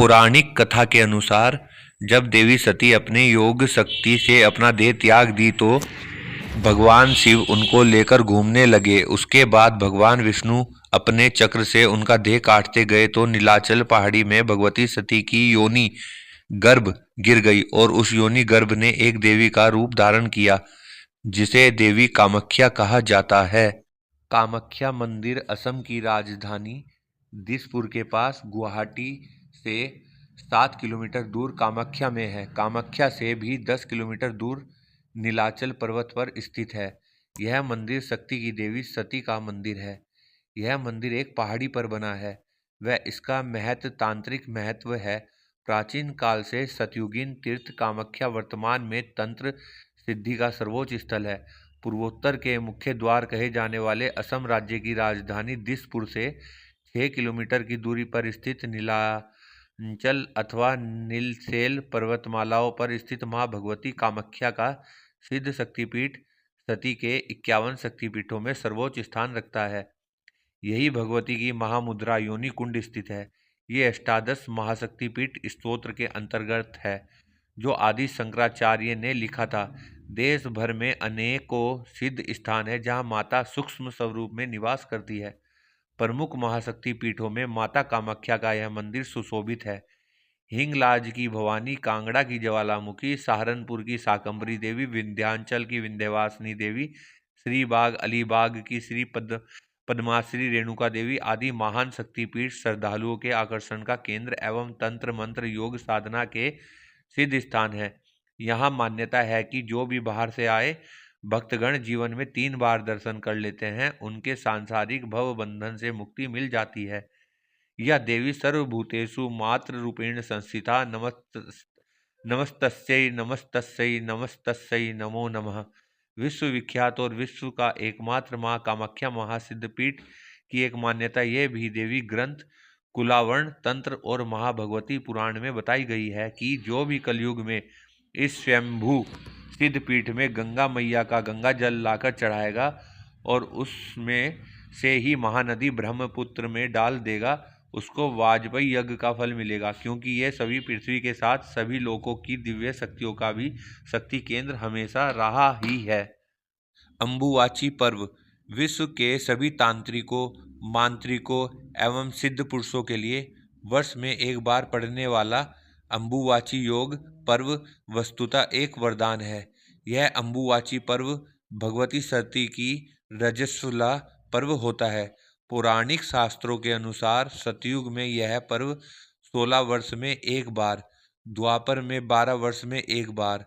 पौराणिक कथा के अनुसार जब देवी सती अपने योग शक्ति से अपना देह त्याग दी तो भगवान शिव उनको लेकर घूमने लगे। उसके बाद भगवान विष्णु अपने चक्र से उनका देह काटते गए तो नीलाचल पहाड़ी में भगवती सती की योनि गर्भ गिर गई और उस योनि गर्भ ने एक देवी का रूप धारण किया जिसे देवी कामाख्या कहा जाता है। कामाख्या मंदिर असम की राजधानी दिसपुर के पास गुवाहाटी से 7 किलोमीटर दूर कामाख्या में है। कामाख्या से भी 10 किलोमीटर दूर नीलाचल पर्वत पर स्थित है। यह मंदिर शक्ति की देवी सती का मंदिर है। यह मंदिर एक पहाड़ी पर बना है व इसका महत्व तांत्रिक महत्व है। प्राचीन काल से सतयुगीन तीर्थ कामाख्या वर्तमान में तंत्र सिद्धि का सर्वोच्च स्थल है। पूर्वोत्तर के मुख्य द्वार कहे जाने वाले असम राज्य की राजधानी दिसपुर से 6 किलोमीटर की दूरी पर स्थित नीलांचल अथवा नीलसेल पर्वतमालाओं पर स्थित मां भगवती कामाख्या का सिद्ध शक्तिपीठ सती के 51 शक्तिपीठों में सर्वोच्च स्थान रखता है। यही भगवती की महामुद्रा योनि कुंड स्थित है। ये अष्टादश महाशक्तिपीठ स्तोत्र के अंतर्गत है जो आदि शंकराचार्य ने लिखा था। देश भर में अनेकों सिद्ध स्थान है जहाँ माता सूक्ष्म स्वरूप में निवास करती है। प्रमुख महाशक्ति पीठों में माता कामाख्या का यह मंदिर सुशोभित है। हिंगलाज की भवानी, कांगड़ा की ज्वालामुखी, सहारनपुर की शाकंभरी देवी, विंध्याचल की विंध्यवासिनी देवी, श्रीबाग अलीबाग की श्री पद्माश्री रेणुका देवी आदि महान शक्तिपीठ श्रद्धालुओं के आकर्षण का केंद्र एवं तंत्र मंत्र योग साधना के सिद्ध स्थान है। यहाँ मान्यता है कि जो भी बाहर से आए भक्तगण जीवन में 3 बार दर्शन कर लेते हैं उनके सांसारिक भव बंधन से मुक्ति मिल जाती है। यह देवी सर्वभूतेषु मातृ रूपेण संस्थिता। नमस्तस्यै नमस्तस्यै नमस्तस्यै नमो नमः। विश्व विख्यात और विश्व का एकमात्र मां कामाख्या महासिद्धपीठ की एक मान्यता यह भी देवी ग्रंथ कुलावर्ण तंत्र और महाभगवती पुराण में बताई गई है कि जो भी कलयुग में इस स्वयंभू सिद्धपीठ में गंगा मैया का गंगा जल लाकर चढ़ाएगा और उसमें से ही महानदी ब्रह्मपुत्र में डाल देगा उसको वाजपेयी यज्ञ का फल मिलेगा, क्योंकि ये सभी पृथ्वी के साथ सभी लोकों की दिव्य शक्तियों का भी शक्ति केंद्र हमेशा रहा ही है। अंबुवाची पर्व विश्व के सभी तांत्रिकों, मांत्रिकों एवं सिद्ध पुरुषों के लिए वर्ष में एक बार पड़ने वाला अंबुवाची योग पर्व वस्तुतः एक वरदान है। यह अंबुवाची पर्व भगवती सती की रजस्वला पर्व होता है। पौराणिक शास्त्रों के अनुसार सतयुग में यह पर्व 16 वर्ष में एक बार, द्वापर में 12 वर्ष में एक बार,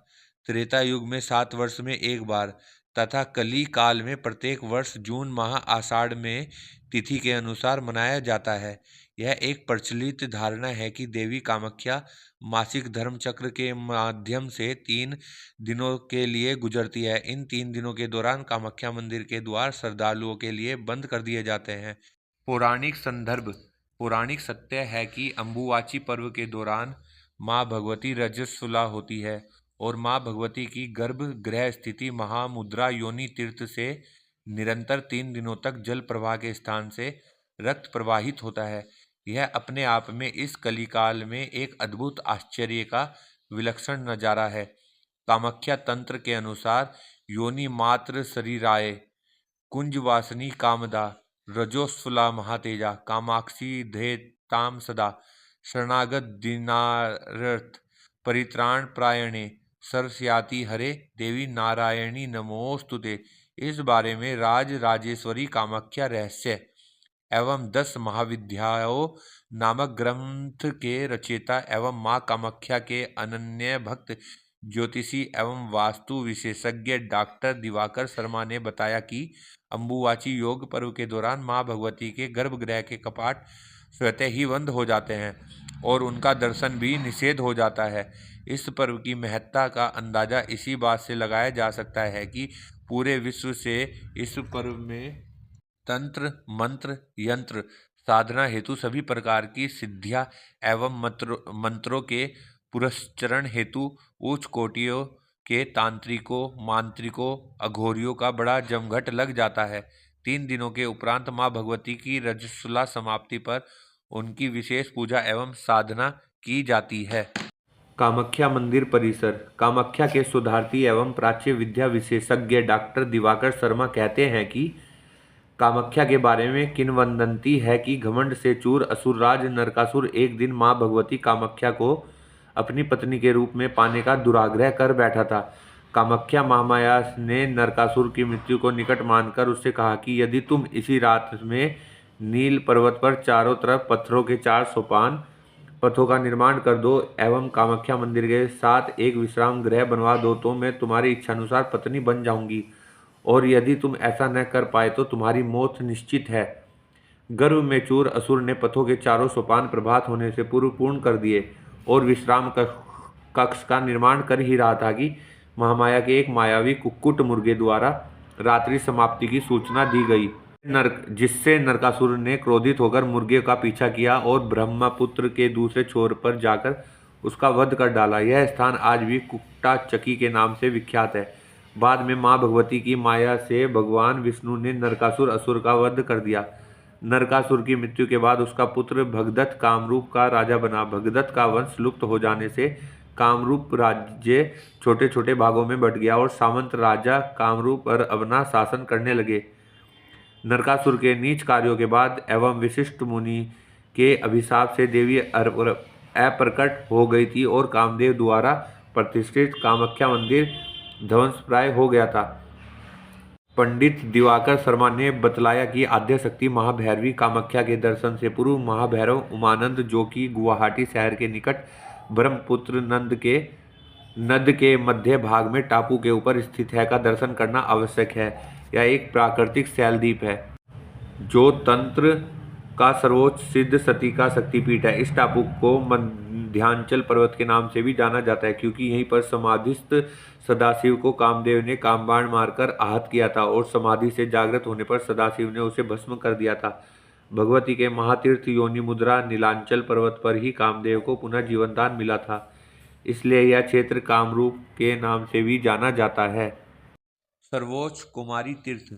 त्रेता युग में 7 वर्ष में एक बार तथा कली काल में प्रत्येक वर्ष जून माह आषाढ़ में तिथि के अनुसार मनाया जाता है। यह एक प्रचलित धारणा है कि देवी कामाख्या मासिक धर्म चक्र के माध्यम से 3 दिनों के लिए गुजरती है। इन 3 दिनों के दौरान कामाख्या मंदिर के द्वार श्रद्धालुओं के लिए बंद कर दिए जाते हैं। पौराणिक संदर्भ पौराणिक सत्य है कि अंबुवाची पर्व के दौरान माँ भगवती रजस्वला होती है और माँ भगवती की गर्भगृह स्थिति महामुद्रा योनि तीर्थ से निरंतर 3 दिनों तक जल प्रवाह के स्थान से रक्त प्रवाहित होता है। यह अपने आप में इस कलिकाल में एक अद्भुत आश्चर्य का विलक्षण नजारा है। कामाख्या तंत्र के अनुसार योनि मात्र शरीराय कुंजवासिनी कामदा रजोस्फुला महातेजा कामाक्षी धेताम सदा शरणागत दीनार्थ परित्राण प्रायणे सरस्याति हरे देवी नारायणी नमोस्तुते। इस बारे में राजेश्वरी कामाख्या रहस्य एवं 10 महाविद्याओं नामक ग्रंथ के रचयिता एवं माँ कामाख्या के अनन्य भक्त ज्योतिषी एवं वास्तु विशेषज्ञ डॉक्टर दिवाकर शर्मा ने बताया कि अंबुवाची योग पर्व के दौरान माँ भगवती के गर्भगृह के कपाट स्वतः ही बंद हो जाते हैं और उनका दर्शन भी निषेध हो जाता है। इस पर्व की महत्ता का अंदाजा इसी बात से लगाया जा सकता है कि पूरे विश्व से इस पर्व में तंत्र मंत्र यंत्र साधना हेतु सभी प्रकार की सिद्धियां एवं मंत्रों के पुरस्चरण हेतु उच्च कोटियों के तांत्रिकों, मांत्रिकों, अघोरियों का बड़ा जमघट लग जाता है। 3 दिनों के उपरांत माँ भगवती की रजस्वला समाप्ति पर उनकी विशेष पूजा एवं साधना की जाती है। कामाख्या मंदिर परिसर। कामाख्या के शोधार्थी एवं प्राच्य विद्या विशेषज्ञ डॉक्टर दिवाकर शर्मा कहते हैं कि कामाख्या के बारे में किंवदंती है कि घमंड से चूर असुरराज नरकासुर एक दिन मां भगवती कामाख्या को अपनी पत्नी के रूप में पाने का दुराग्रह कर बैठा था। कामाख्या महामाया ने नरकासुर की मृत्यु को निकट मानकर उससे कहा कि यदि तुम इसी रात में नील पर्वत पर चारों तरफ पत्थरों के 4 सोपान पथों का निर्माण कर दो एवं कामाख्या मंदिर के साथ एक विश्राम गृह बनवा दो तो मैं तुम्हारी इच्छानुसार पत्नी बन जाऊंगी, और यदि तुम ऐसा न कर पाए तो तुम्हारी मौत निश्चित है। गर्भ में चूर असुर ने पथों के 4 सोपान प्रभात होने से पूर्व पूर्ण कर दिए और विश्राम कक्ष का निर्माण कर ही रहा था कि महामाया के एक मायावी कुक्कुट मुर्गे द्वारा रात्रि समाप्ति की सूचना दी गई, जिससे नरकासुर ने क्रोधित होकर मुर्गे का पीछा किया और ब्रह्मपुत्र के दूसरे छोर पर जाकर उसका वध कर डाला। यह स्थान आज भी कुक्टाचकी के नाम से विख्यात है। बाद में मां भगवती की माया से भगवान विष्णु ने नरकासुर असुर का वध कर दिया। नरकासुर की मृत्यु के बाद उसका पुत्र भगदत्त कामरूप का राजा बना। भगदत्त का वंश लुप्त हो जाने से कामरूप राज्य छोटे छोटे भागों में बंट गया और सामंत राजा कामरूप पर अपना शासन करने लगे। नरकासुर के नीच कार्यों के बाद एवं विशिष्ट मुनि के अभिशाप से देवी अप्रकट हो गई थी और कामदेव द्वारा प्रतिष्ठित कामाख्या मंदिर ध्वंसप्राय हो गया था। पंडित दिवाकर शर्मा ने बतलाया कि आद्यशक्ति महाभैरवी कामाख्या के दर्शन से पूर्व महाभैरव उमानंद, जो कि गुवाहाटी शहर के निकट ब्रह्मपुत्र नद के मध्य भाग में टापू के ऊपर स्थित है, का दर्शन करना आवश्यक है। यह एक प्राकृतिक शैलद्वीप है जो तंत्र का सर्वोच्च सिद्ध सती का शक्तिपीठ है। इस टापू को मध्यांचल पर्वत के नाम से भी जाना जाता है क्योंकि यहीं पर समाधिस्थ सदाशिव को कामदेव ने कामबाण मारकर आहत किया था और समाधि से जागृत होने पर सदाशिव ने उसे भस्म कर दिया था। भगवती के महातीर्थ योनि मुद्रा नीलांचल पर्वत पर ही कामदेव को पुनः जीवनदान मिला था, इसलिए यह क्षेत्र कामरूप के नाम से भी जाना जाता है। सर्वोच्च कुमारी तीर्थ।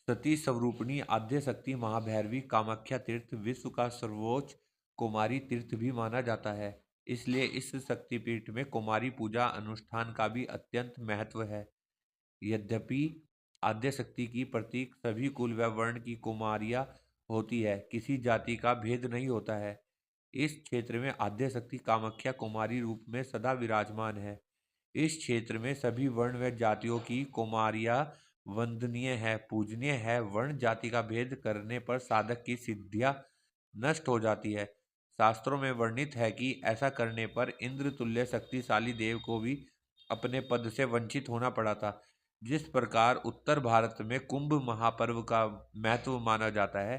सती स्वरूपिणी आद्यशक्ति महाभैरवी कामाख्या तीर्थ विश्व का सर्वोच्च कुमारी तीर्थ भी माना जाता है, इसलिए इस शक्तिपीठ में कुमारी पूजा अनुष्ठान का भी अत्यंत महत्व है। यद्यपि आद्यशक्ति की प्रतीक सभी कुल व वर्ण की कुमारियां होती है, किसी जाति का भेद नहीं होता है। इस क्षेत्र में आद्यशक्ति कामाख्या कुमारी रूप में सदा विराजमान है। इस क्षेत्र में सभी वर्ण व जातियों की कुमारियां वंदनीय है, पूजनीय है। वर्ण जाति का भेद करने पर साधक की सिद्धियां नष्ट हो जाती है। शास्त्रों में वर्णित है कि ऐसा करने पर इंद्र तुल्य शक्तिशाली देव को भी अपने पद से वंचित होना पड़ा था। जिस प्रकार उत्तर भारत में कुंभ महापर्व का महत्व माना जाता है,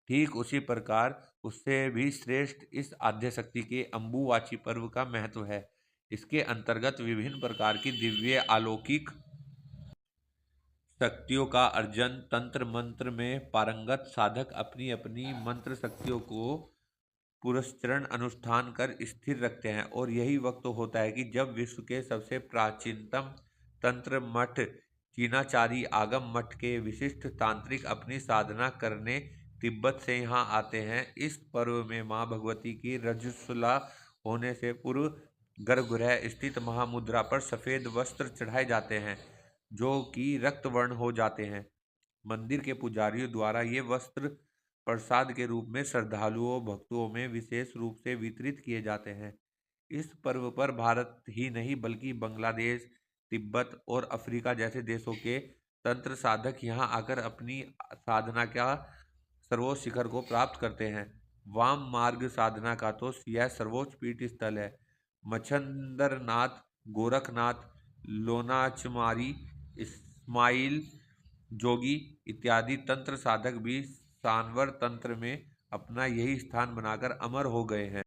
ठीक उसी प्रकार उससे भी श्रेष्ठ इस आद्यशक्ति के अम्बुवाची पर्व का महत्व है। इसके अंतर्गत विभिन्न प्रकार की दिव्य अलौकिक शक्तियों का अर्जन, तंत्र मंत्र में पारंगत साधक अपनी अपनी मंत्र शक्तियों को पुरस्चरण अनुष्ठान कर स्थिर रखते हैं, और यही वक्त होता है कि जब विश्व के सबसे प्राचीनतम तंत्र मठ चीनाचारी आगम मठ के विशिष्ट तांत्रिक अपनी साधना करने तिब्बत से यहाँ आते हैं। इस पर्व में माँ भगवती की रजस्वला होने से पूर्व गर्भगृह स्थित महामुद्रा पर सफेद वस्त्र चढ़ाए जाते हैं जो कि रक्त वर्ण हो जाते हैं। मंदिर के पुजारियों द्वारा ये वस्त्र प्रसाद के रूप में श्रद्धालुओं भक्तों में विशेष रूप से वितरित किए जाते हैं। इस पर्व पर भारत ही नहीं बल्कि बांग्लादेश, तिब्बत और अफ्रीका जैसे देशों के तंत्र साधक यहाँ आकर अपनी साधना का सर्वोच्च शिखर को प्राप्त करते हैं। वाम मार्ग साधना का तो यह सर्वोच्च पीठ स्थल है। मच्छंदरनाथ, गोरखनाथ, लोनाचमारी, इस्माइल जोगी इत्यादि तंत्र साधक भी सांवर तंत्र में अपना यही स्थान बनाकर अमर हो गए हैं।